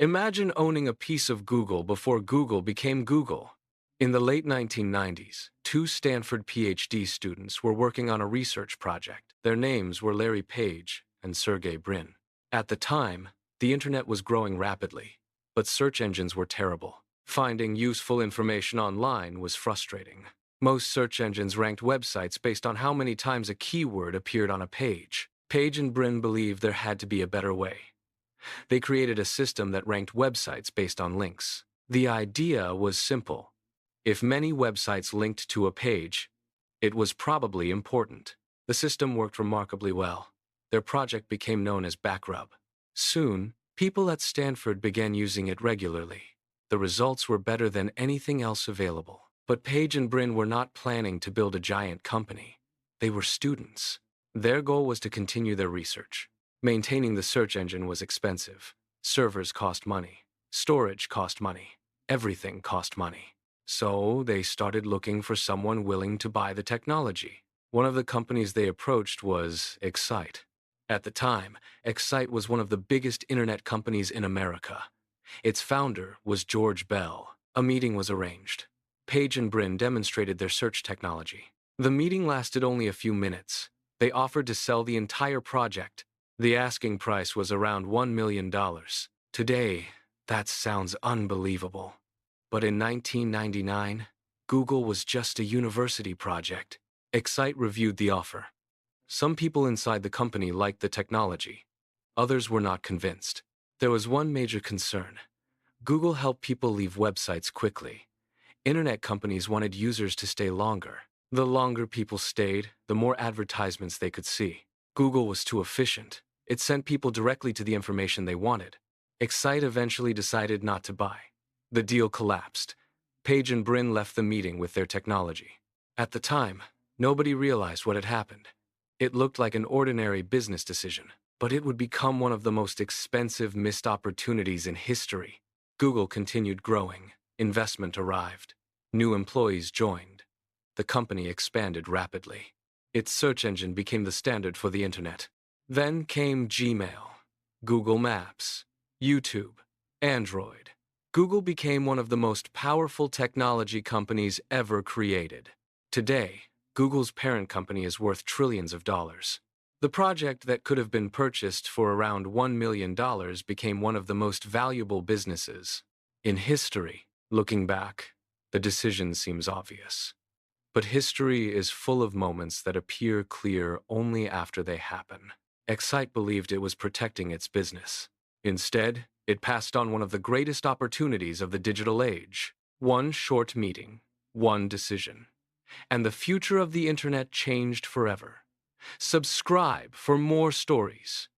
Imagine owning a piece of Google before Google became Google. In the late 1990s, two Stanford PhD students were working on a research project. Their names were Larry Page and Sergey Brin. At the time, the internet was growing rapidly, but search engines were terrible. Finding useful information online was frustrating. Most search engines ranked websites based on how many times a keyword appeared on a page. Page and Brin believed there had to be a better way. They created a system that ranked websites based on links. The idea was simple. If many websites linked to a page, it was probably important. The system worked remarkably well. Their project became known as Backrub. Soon, people at Stanford began using it regularly. The results were better than anything else available. But Page and Brin were not planning to build a giant company. They were students. Their goal was to continue their research. Maintaining the search engine was expensive. Servers cost money. Storage cost money. Everything cost money. So they started looking for someone willing to buy the technology. One of the companies they approached was Excite. At the time, Excite was one of the biggest internet companies in America. Its founder was George Bell. A meeting was arranged. Page and Brin demonstrated their search technology. The meeting lasted only a few minutes. They offered to sell the entire project. The asking price was around $1 million. Today, that sounds unbelievable. But in 1999, Google was just a university project. Excite reviewed the offer. Some people inside the company liked the technology. Others were not convinced. There was one major concern. Google helped people leave websites quickly. Internet companies wanted users to stay longer. The longer people stayed, the more advertisements they could see. Google was too efficient. It sent people directly to the information they wanted. Excite eventually decided not to buy. The deal collapsed. Page and Brin left the meeting with their technology. At the time, nobody realized what had happened. It looked like an ordinary business decision, but it would become one of the most expensive missed opportunities in history. Google continued growing. Investment arrived. New employees joined. The company expanded rapidly. Its search engine became the standard for the internet. Then came Gmail, Google Maps, YouTube, Android. Google became one of the most powerful technology companies ever created. Today, Google's parent company is worth trillions of dollars. The project that could have been purchased for around $1 million became one of the most valuable businesses in history. Looking back, the decision seems obvious. But history is full of moments that appear clear only after they happen. Excite believed it was protecting its business. Instead, it passed on one of the greatest opportunities of the digital age. One short meeting, one decision. And the future of the internet changed forever. Subscribe for more stories.